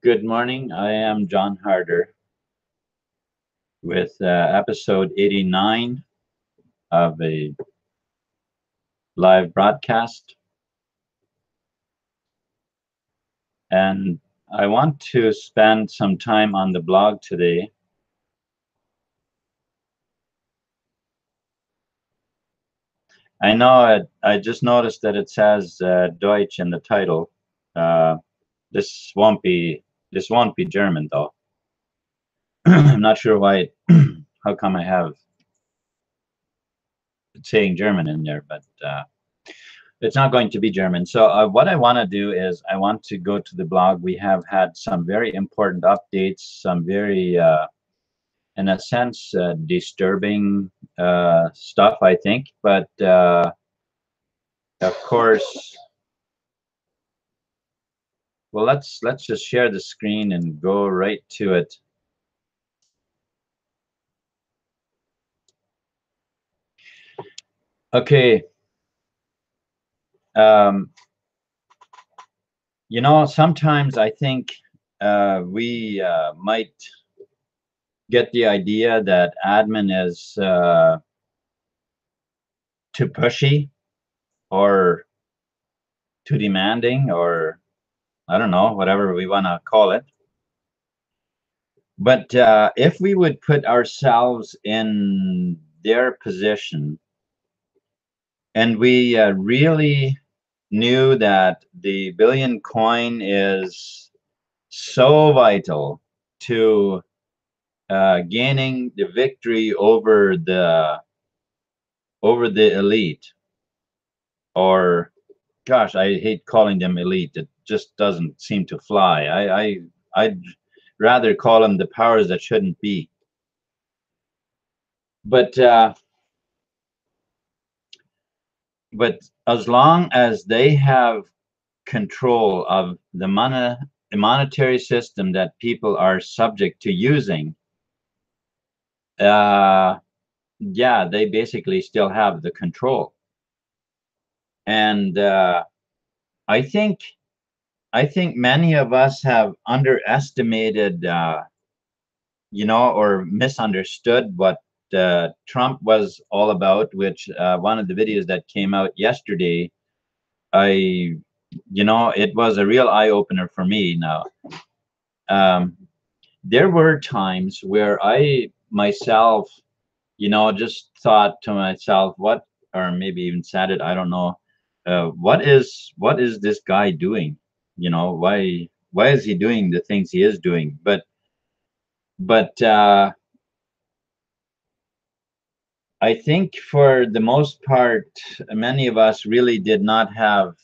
Good morning. I am John Harder with episode 89 of a live broadcast. And I want to spend some time on the blog today. I know I just noticed that it says Deutsch in the title. Uh, this won't be German though. I'm not sure why. How come I have it saying German in there, but it's not going to be German. So what I want to do is I want to go to the blog. We have had some very important updates, some very, in a sense, disturbing stuff, I think. But of course, well, let's just share the screen and go right to it. Okay. You know, sometimes I think we might get the idea that admin is too pushy or too demanding, or I don't know, whatever we want to call it. But if we would put ourselves in their position and we really knew that the billion coin is so vital to gaining the victory over the elite, or gosh, I hate calling them elite. It just doesn't seem to fly. I'd rather call them the powers that shouldn't be. But as long as they have control of the monetary system that people are subject to using, yeah, they basically still have the control. And I think many of us have underestimated, you know, or misunderstood what Trump was all about, which one of the videos that came out yesterday, you know, it was a real eye-opener for me. Now, there were times where I myself, you know, just thought to myself, what, or maybe even said it, I don't know, what is this guy doing? You know, why is he doing the things he is doing? But I think for the most part, many of us really did not have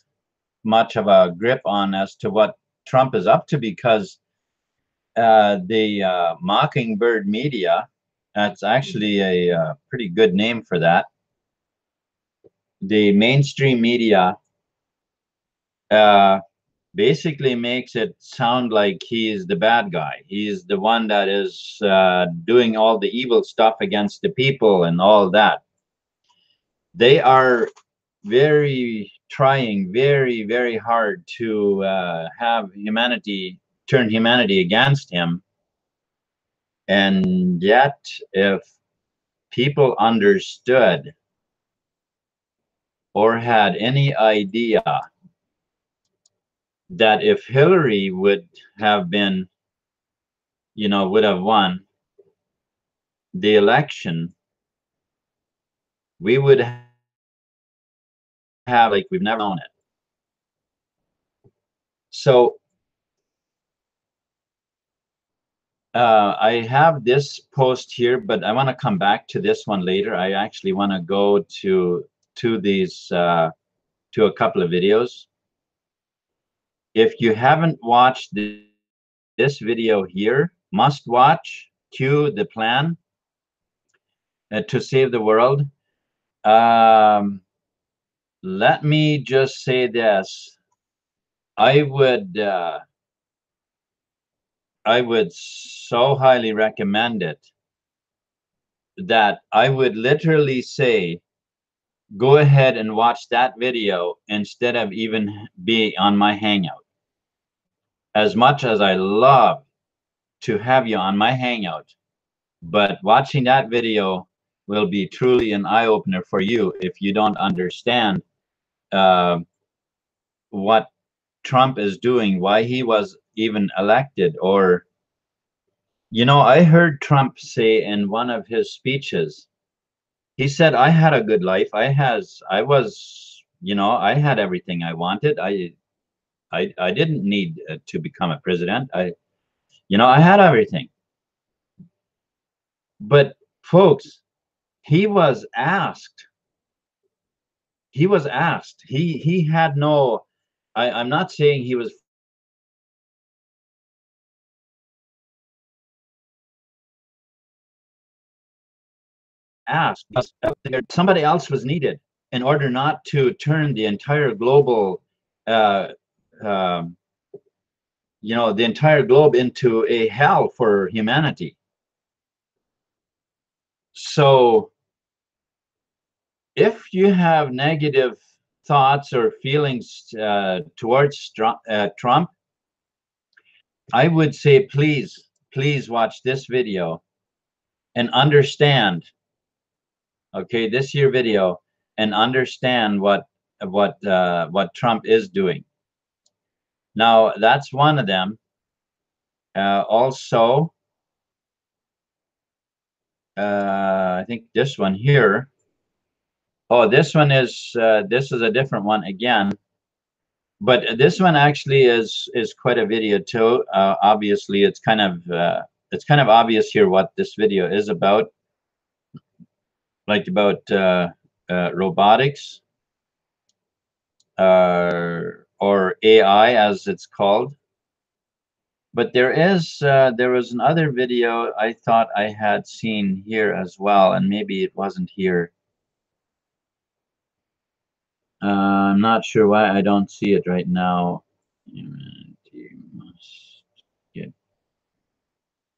much of a grip on as to what Trump is up to, because the Mockingbird media, that's actually a pretty good name for that. The mainstream media basically makes it sound like he's the bad guy. He's the one that is doing all the evil stuff against the people and all that. They are trying very hard to have humanity, turn humanity against him. And yet, if people understood or had any idea that if Hillary would have been, you know, would have won the election, we would have, like, we've never known it. So I have this post here, but I want to come back to this one later. I actually want to go to these to a couple of videos. If you haven't watched this video here, must watch, cue the plan to save the world. Let me just say this. I would so highly recommend it that I would literally say, go ahead and watch that video instead of even be on my Hangout. as much as I love to have you on my Hangout, but watching that video will be truly an eye-opener for you if you don't understand what Trump is doing, why he was even elected. Or, you know, I heard Trump say in one of his speeches, he said, I had a good life. I was, you know, I had everything I wanted. I didn't need to become a president. You know, I had everything. But folks, he was asked, he had no, I'm not saying he was asked because somebody else was needed in order not to turn the entire global, uh, um, you know, the entire globe into a hell for humanity. So if you have negative thoughts or feelings towards Trump, I would say please watch this video and understand, okay, this year video, and understand what Trump is doing. Now that's one of them. Also, I think this one here. Oh, this one is this is a different one again. But this one actually is quite a video too. Obviously, it's kind of obvious here what this video is about, like about robotics or AI as it's called. But there was another video I thought I had seen here as well, and maybe it wasn't here. I'm not sure why I don't see it right now. Humanity must get.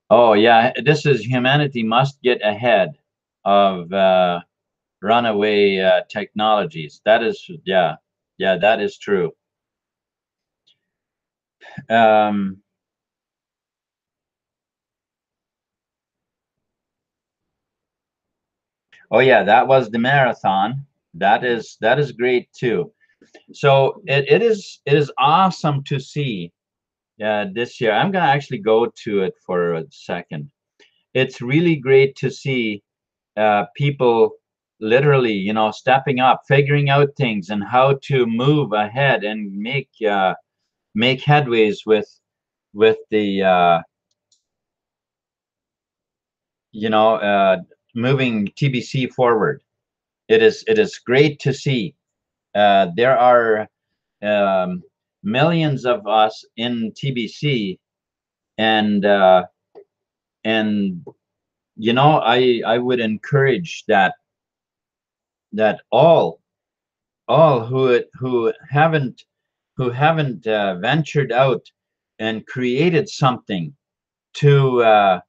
Oh yeah, this is humanity must get ahead of runaway technologies. That is, yeah, that is true. Um, oh yeah, that was the marathon. That is great too. So it is awesome to see this year. I'm gonna actually go to it for a second. It's really great to see people literally, you know, stepping up, figuring out things and how to move ahead and make headways with the you know, moving TBC forward. It is great to see. There are um, millions of us in TBC, and and you know, I would encourage that all who haven't ventured out and created something to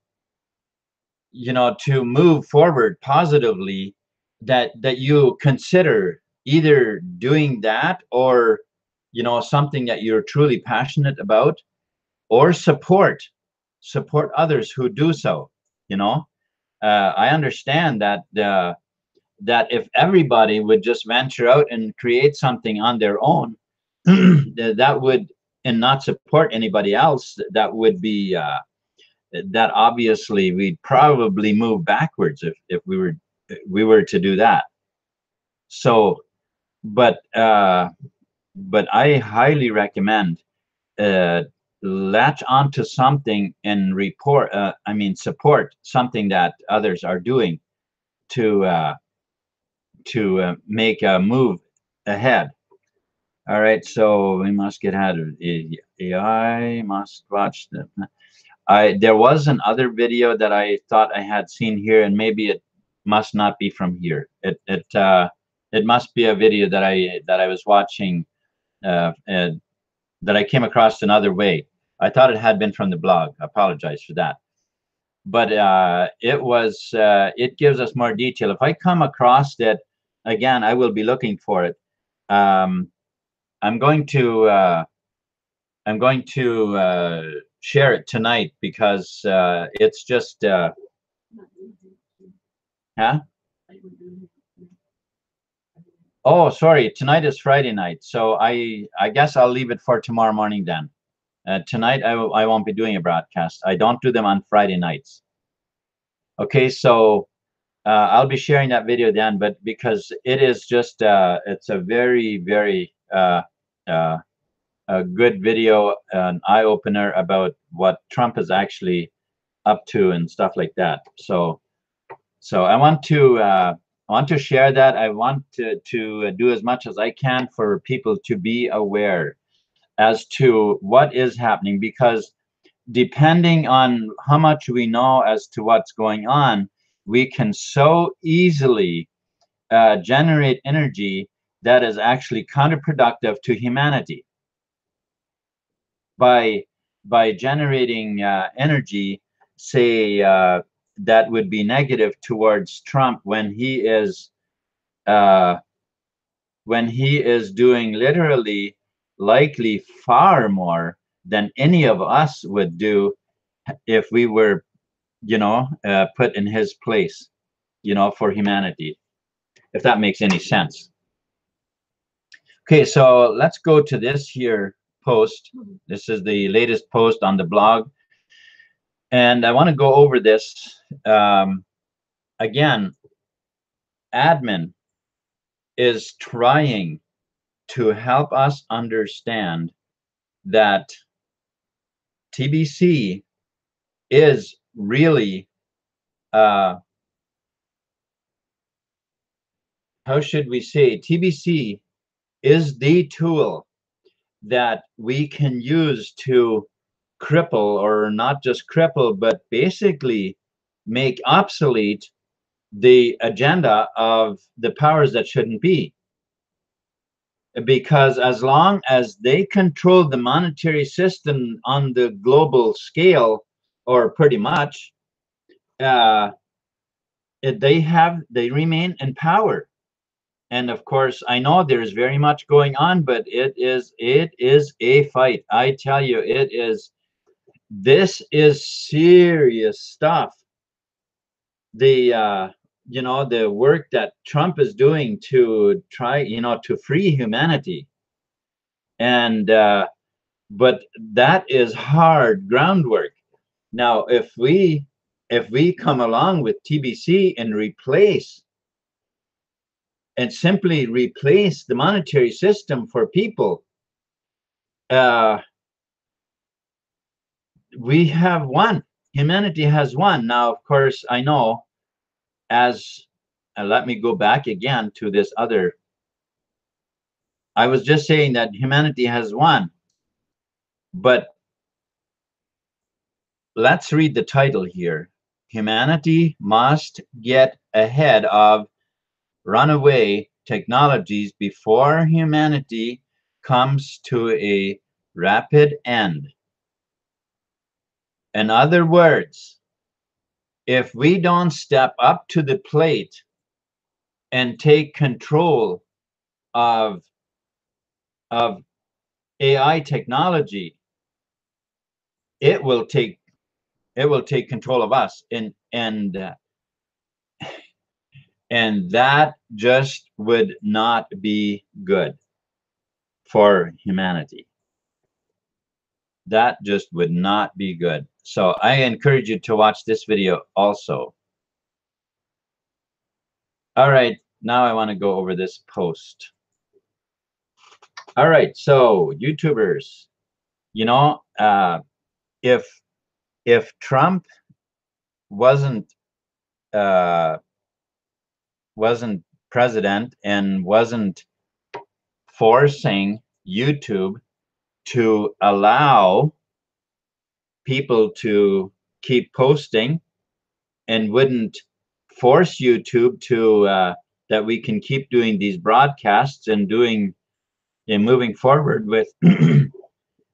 you know, to move forward positively, that you consider either doing that, or you know, something that you're truly passionate about, or support others who do so, you know. I understand that if everybody would just venture out and create something on their own, that would, and not support anybody else, that would be that obviously we'd probably move backwards if we were to do that. So, but I highly recommend latch onto something and support something that others are doing to make a move ahead. All right, so we must get ahead of AI. Must watch the. There was another video that I thought I had seen here, and maybe it must not be from here. It must be a video that I was watching, that I came across another way. I thought it had been from the blog. I apologize for that. But it gives us more detail. If I come across it again, I will be looking for it. I'm going to I'm going to share it tonight because it's just huh? Oh, sorry. Tonight is Friday night, so I guess I'll leave it for tomorrow morning then. Tonight I won't be doing a broadcast. I don't do them on Friday nights. Okay, so I'll be sharing that video then, but because it is just it's a very a good video, an eye opener about what Trump is actually up to and stuff like that. So I want to share that. I want to do as much as I can for people to be aware as to what is happening, because depending on how much we know as to what's going on, we can so easily generate energy that is actually counterproductive to humanity. By generating energy, say that would be negative towards Trump uh, when he is doing literally likely far more than any of us would do if we were, put in his place, for humanity, if that makes any sense. Okay, so let's go to this here post. This is the latest post on the blog. And I want to go over this. Again, admin is trying to help us understand that TBC is really, how should we say, TBC is the tool that we can use to cripple, or not just cripple, but basically make obsolete the agenda of the powers that shouldn't be. Because as long as they control the monetary system on the global scale, or pretty much, they remain in power. And of course, I know there's very much going on, but it is a fight. I tell you, this is serious stuff. The the work that Trump is doing to try, to free humanity, and but that is hard groundwork. Now, if we come along with TBC and simply replace the monetary system for people, we have won. Humanity has won. Now, of course, I know, as let me go back again to this other. I was just saying that humanity has won, but let's read the title here. Humanity must get ahead of runaway technologies before humanity comes to a rapid end. In other words, if we don't step up to the plate and take control of AI technology, it will take control of us, and that just would not be good for humanity. That just would not be good. So I encourage you to watch this video also. All right, now I want to go over this post. All right, so YouTubers, if Trump wasn't president and wasn't forcing YouTube to allow people to keep posting, and wouldn't force YouTube to that we can keep doing these broadcasts and moving forward with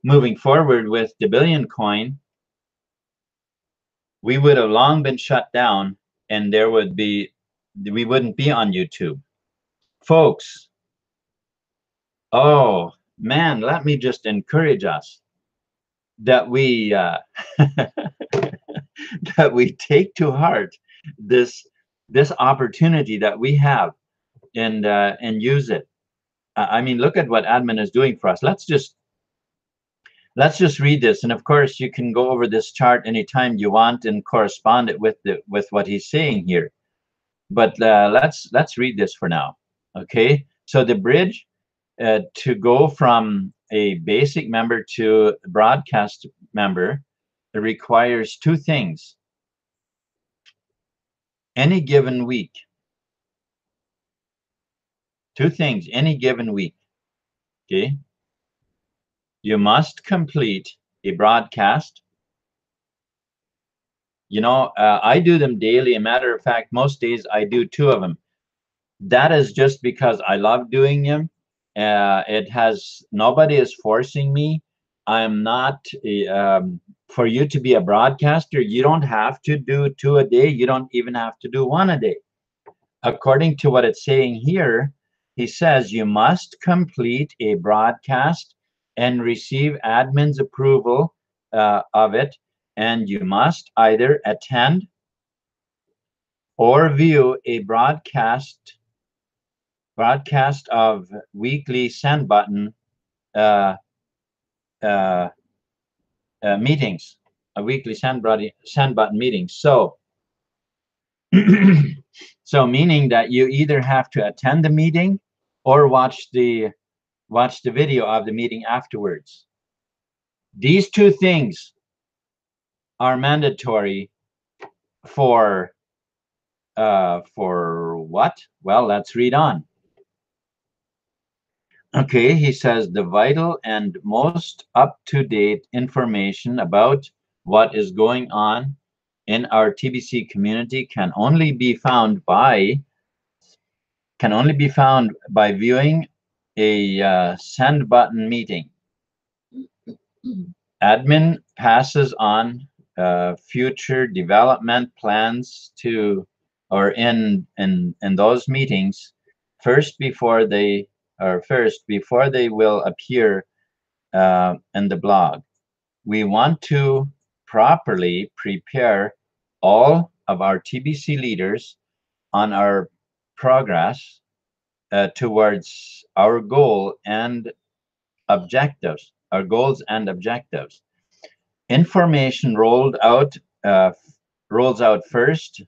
moving forward with the Billion Coin, we would have long been shut down, and we wouldn't be on YouTube, folks. Oh man, let me just encourage us. that we that we take to heart this opportunity that we have, and use it. I mean, look at what admin is doing for us. Let's just read this, and of course you can go over this chart anytime you want and correspond it with what he's saying here. But let's read this for now. Okay, so the bridge to go from a basic member to broadcast member requires two things. Any given week, two things. Any given week, okay, you must complete a broadcast. You know, I do them daily. A matter of fact, most days I do two of them. That is just because I love doing them. It has nobody is forcing me. I am not for you to be a broadcaster. You don't have to do two a day. You don't even have to do one a day. According to what it's saying here, he says you must complete a broadcast and receive admin's approval of it, and you must either attend or view a broadcast of weekly send button uh, uh, meetings, a weekly send button meetings. So, so meaning that you either have to attend the meeting or watch the video of the meeting afterwards. These two things are mandatory for what? Well, let's read on. Okay, he says the vital and most up-to-date information about what is going on in our TBC community can only be found by viewing a send button meeting. Admin passes on future development plans to or in those meetings before they will appear in the blog. We want to properly prepare all of our TBC leaders on our progress towards our goals and objectives. Information uh, rolls out first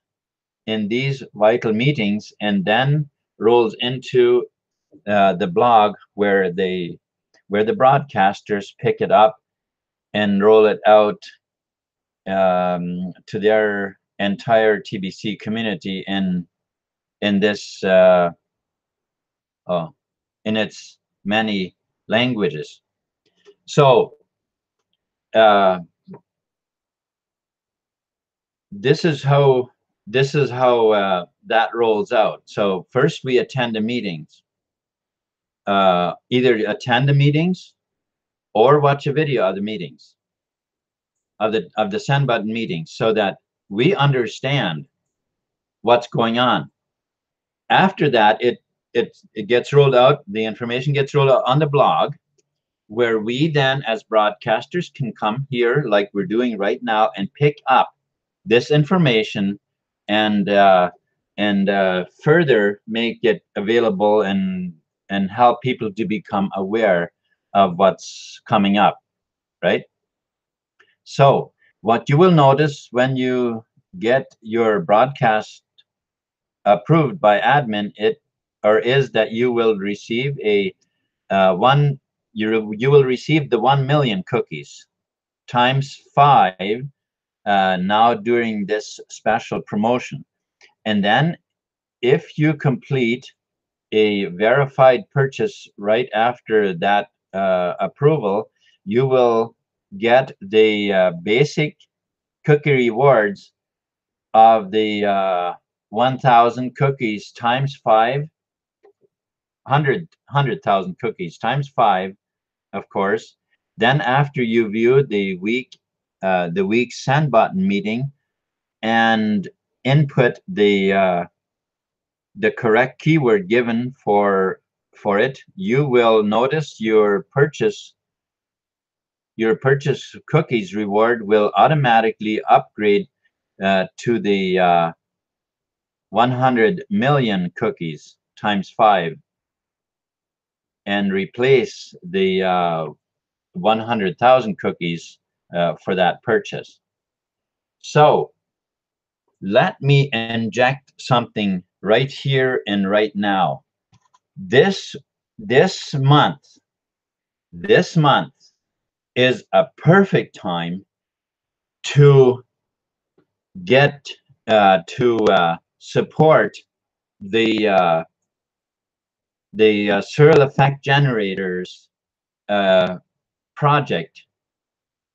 in these vital meetings, and then rolls into the blog where the broadcasters pick it up and roll it out to their entire TBC community in this in its many languages. So uh, this is how that rolls out. So first we attend the meetings. Either attend the meetings or watch a video of the meetings, of the send button meetings, so that we understand what's going on. After that, it gets rolled out. The information gets rolled out on the blog, where we then as broadcasters can come here like we're doing right now and pick up this information and further make it available and help people to become aware of what's coming up, right? So what you will notice when you get your broadcast approved by admin is that you will receive a you will receive the 1 million cookies times 5 now during this special promotion. And then if you complete a verified purchase right after that approval, you will get the basic cookie rewards of the 1,000 cookies times 5, 100,000 cookies times 5, of course. Then after you view the week send button meeting and input the correct keyword given for it, you will notice your purchase your purchase cookies reward will automatically upgrade to the 100 million cookies times 5 and replace the 100,000 cookies for that purchase. So let me inject something right here and right now. This month is a perfect time to get to support the Searle effect generators project,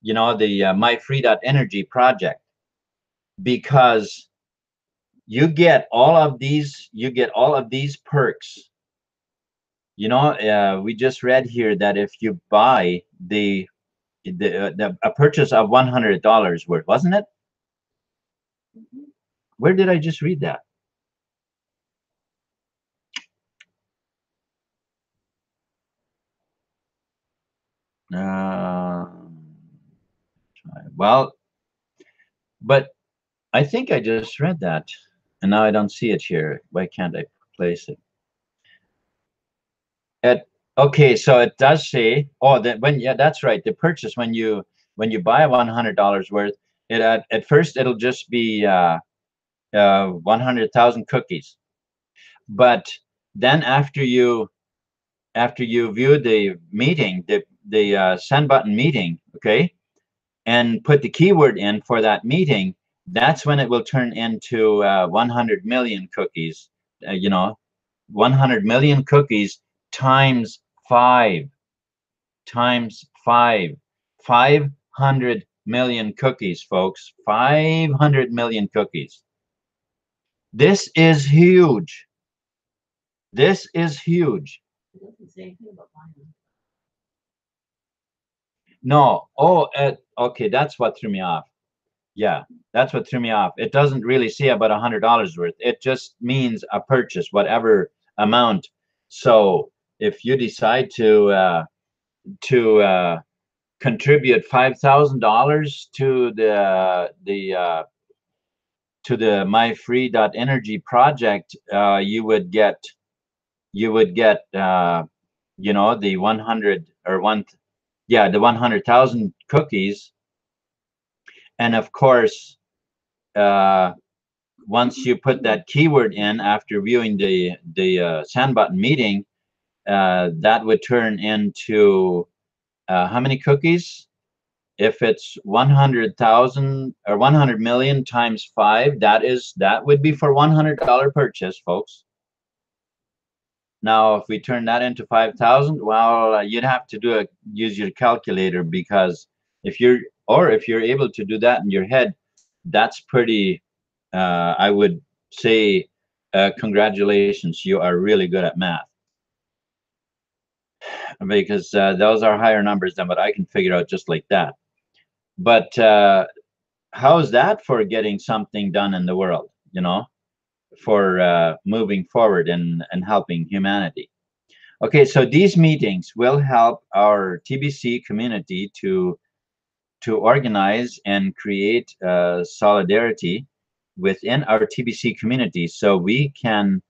you know, the myfree.energy project, because you get all of these perks. You know, we just read here that if you buy a purchase of $100 worth, wasn't it? Where did I just read that? Well, but I think I just read that, and now I don't see it here. Why can't I place it? Okay, so it does say, oh, that yeah, that's right. The purchase when you buy $100 worth, it at first it'll just be 100,000 cookies, but then after you view the meeting, the send button meeting, okay, and put the keyword in for that meeting, that's when it will turn into 100 million cookies. You know, 100 million cookies times 5 times 5. 500 million cookies, folks. 500 million cookies. This is huge. This is huge. It doesn't say anything about buying them. No. Oh, okay. That's what threw me off. Yeah, that's what threw me off. It doesn't really say about $100 worth. It just means a purchase, whatever amount. So if you decide to contribute $5,000 to the myfree.energy project, you would get you know, the 100 or the 100,000 cookies, and of course once you put that keyword in after viewing the send button meeting, that would turn into how many cookies? If it's 100,000 or 100 million times 5, that would be for $100 purchase, folks. Now, if we turn that into 5,000, well, you'd have to use your calculator, because if you're able to do that in your head, that's pretty. I would say, congratulations, you are really good at math, because those are higher numbers than what I can figure out just like that. But how's that for getting something done in the world, you know, for moving forward and helping humanity? Okay, so these meetings will help our TBC community to organize and create solidarity within our TBC community, so we can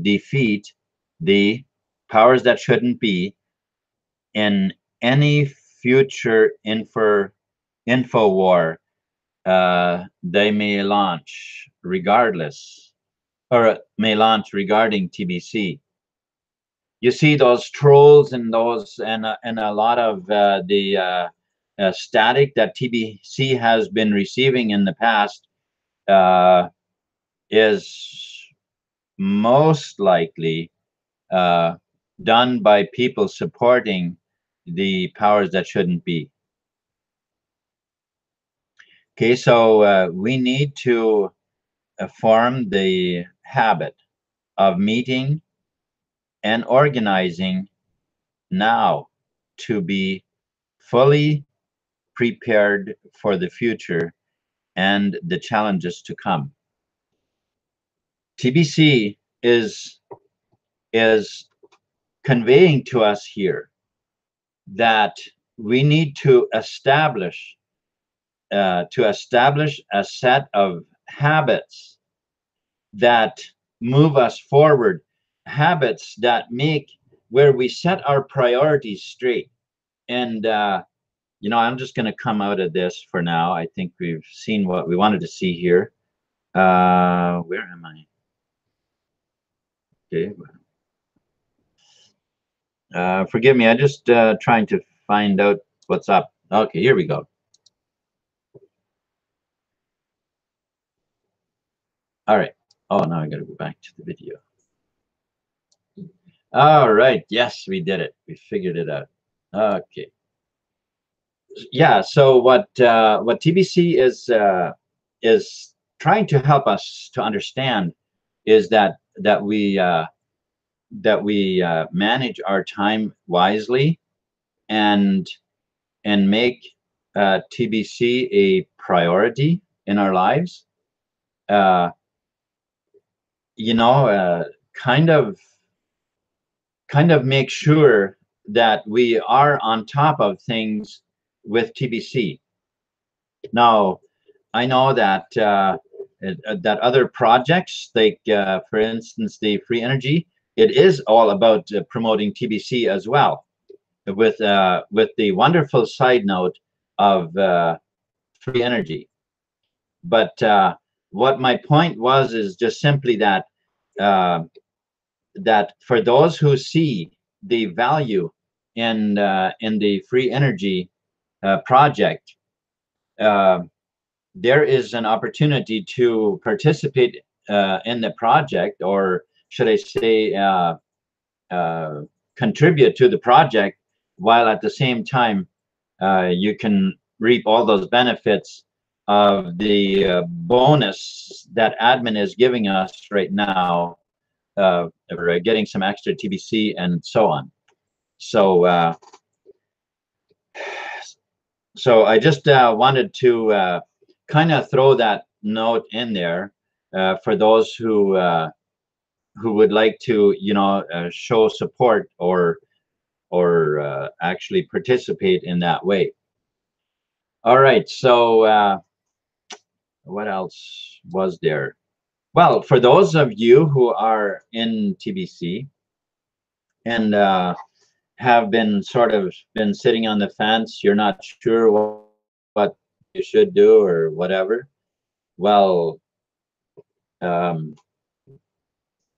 defeat the powers that shouldn't be in any future info war they may launch regarding TBC. You see those trolls and a lot of the static that TBC has been receiving in the past is most likely done by people supporting the powers that shouldn't be. Okay, so we need to form the habit of meeting and organizing now to be fully prepared for the future and the challenges to come. TBC is conveying to us here that we need to establish a set of habits that move us forward, habits that make where we set our priorities straight. And you know, I'm just going to come out of this for now. I think we've seen what we wanted to see here. Where am I? Okay. Forgive me. I just trying to find out what's up. Okay, here we go. All right. Oh, now I got to go back to the video. All right. Yes, we did it. We figured it out. Okay. Yeah. So what TBC is trying to help us to understand is that we manage our time wisely and make TBC a priority in our lives. You know, kind of make sure that we are on top of things with TBC. Now, I know that that other projects, like for instance, the free energy, it is all about promoting TBC as well, with the wonderful side note of free energy. But what my point was is just simply that that for those who see the value in the free energy project, there is an opportunity to participate in the project, or should I say, contribute to the project, while at the same time you can reap all those benefits of the bonus that admin is giving us right now, for getting some extra TBC and so on. So so I just wanted to kind of throw that note in there for those who would like to, you know, show support or actually participate in that way. All right. So what else was there? Well, for those of you who are in TBC and have been sitting on the fence, you're not sure what you should do or whatever. Well, I'm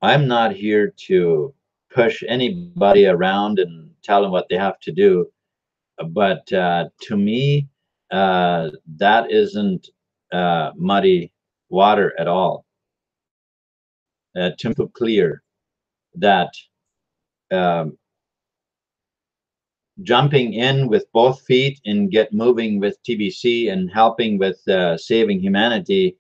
not here to push anybody around and tell them what they have to do. But to me, that isn't muddy water at all. To make it clear that um, jumping in with both feet and get moving with TBC and helping with saving humanity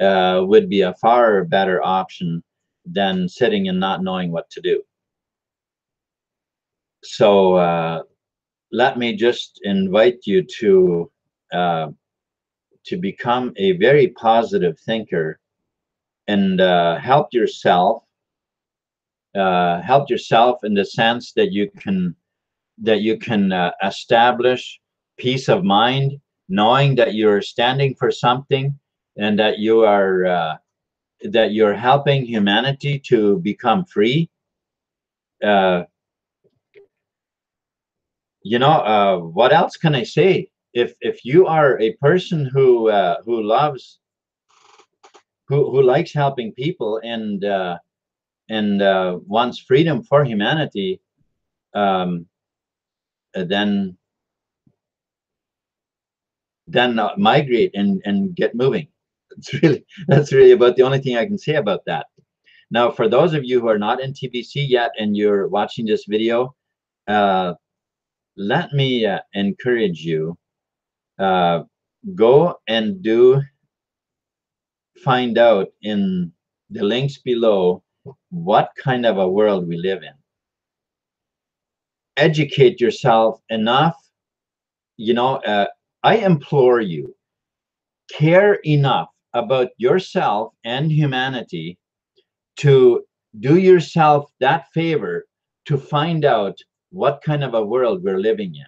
would be a far better option than sitting and not knowing what to do. So let me just invite you to become a very positive thinker and help yourself in the sense that you can establish peace of mind, knowing that you're standing for something and that you're helping humanity to become free. You know, what else can I say? If you are a person who loves, who likes helping people and wants freedom for humanity, then migrate and get moving. That's really about the only thing I can say about that. Now, for those of you who are not in TBC yet and you're watching this video, let me encourage you, go and find out in the links below what kind of a world we live in. Educate yourself enough. You know, I implore you, care enough about yourself and humanity to do yourself that favor to find out what kind of a world we're living in.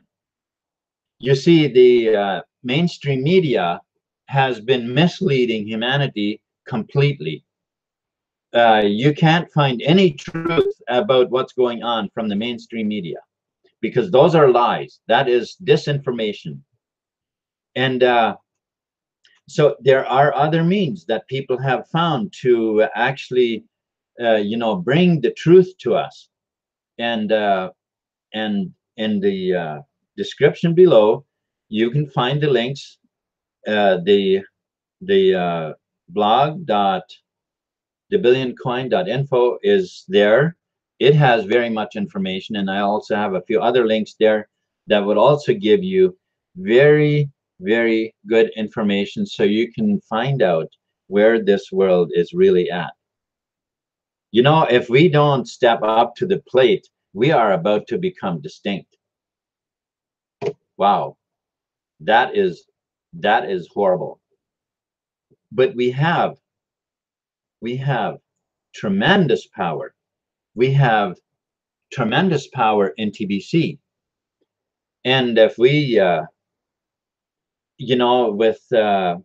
You see, the mainstream media has been misleading humanity completely. You can't find any truth about what's going on from the mainstream media, because those are lies. That is disinformation. And so there are other means that people have found to actually, bring the truth to us. And in the description below, you can find the links. The blog thebillioncoin.info is there. It has very much information, and I also have a few other links there that would also give you very, very good information, so you can find out where this world is really at. You know, if we don't step up to the plate, we are about to become distinct. Wow, that is horrible. But we have tremendous power. We have tremendous power in TBC. And if we, with the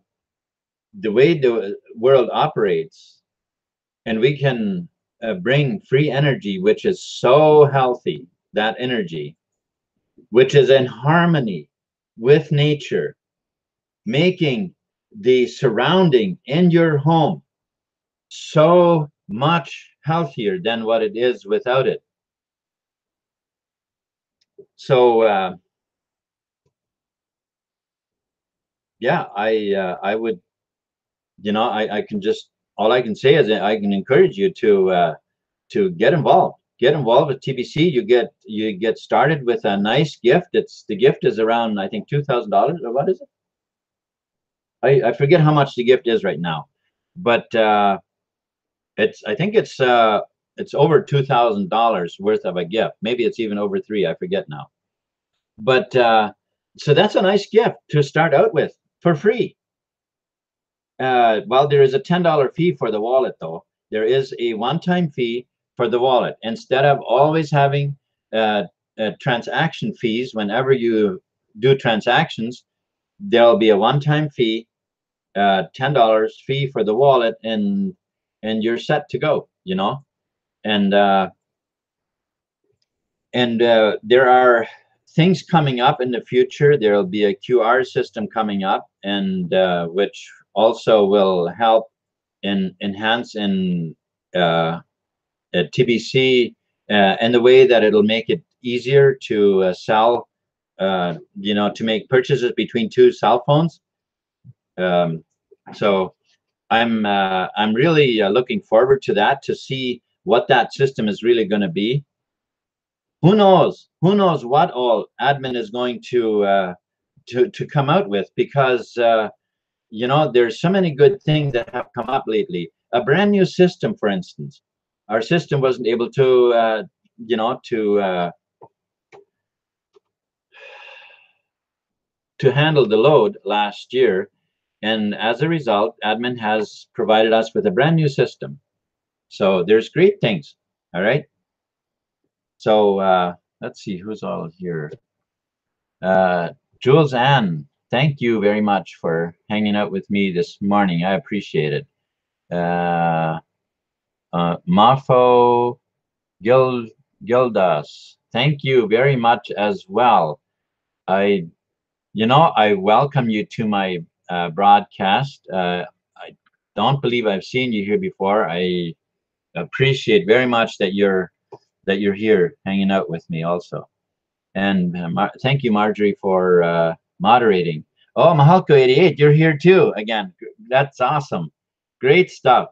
way the world operates, and we can bring free energy, which is so healthy, that energy, which is in harmony with nature, making the surrounding in your home so much healthier than what it is without it. So yeah, I would, I can just, all I can say is that I can encourage you to get involved. Get involved with TBC. You get started with a nice gift. The gift is around, I think, $2,000, or what is it? I forget how much the gift is right now, but I think it's over $2,000 worth of a gift. Maybe it's even over three. I forget now. But so that's a nice gift to start out with for free. Well, there is a $10 fee for the wallet, though. There is a one-time fee for the wallet. Instead of always having transaction fees whenever you do transactions, there'll be a one-time fee, $10 fee for the wallet, and you're set to go. And there are things coming up in the future. There will be a QR system coming up, and which also will help in enhance in TBC, and the way that it'll make it easier to sell, to make purchases between two cell phones. So I'm really looking forward to that, to see what that system is really going to be. Who knows what all admin is going to come out with, because there's so many good things that have come up lately. A brand new system, for instance. Our system wasn't able to handle the load last year, and as a result, admin has provided us with a brand new system. So there's great things. All right. So let's see who's all here. Jules Ann, thank you very much for hanging out with me this morning. I appreciate it. Mafo Gildas, thank you very much as well. I welcome you to my broadcast. I don't believe I've seen you here before. I appreciate very much that you're here hanging out with me also. And thank you, Marjorie, for moderating. Oh, Mahalko88, you're here too. Again, that's awesome. Great stuff.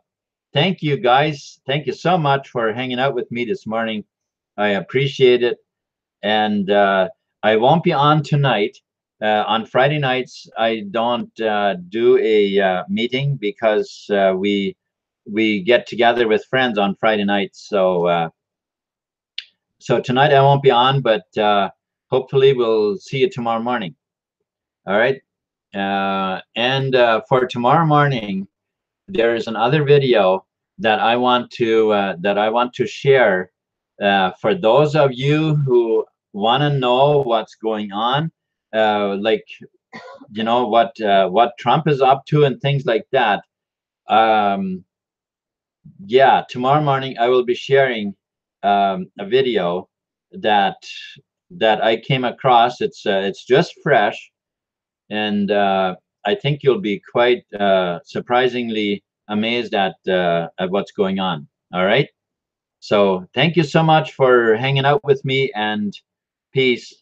Thank you, guys. Thank you so much for hanging out with me this morning. I appreciate it. And I won't be on tonight. On Friday nights, I don't do a meeting, because we get together with friends on Friday nights. So tonight I won't be on, but hopefully we'll see you tomorrow morning. All right. And for tomorrow morning, there is another video that I want to share for those of you who want to know what's going on. like, you know, what Trump is up to and things like that. Yeah, tomorrow morning I will be sharing a video that I came across. It's just fresh, and I think you'll be quite surprisingly amazed at what's going on. All right. So thank you so much for hanging out with me, and peace.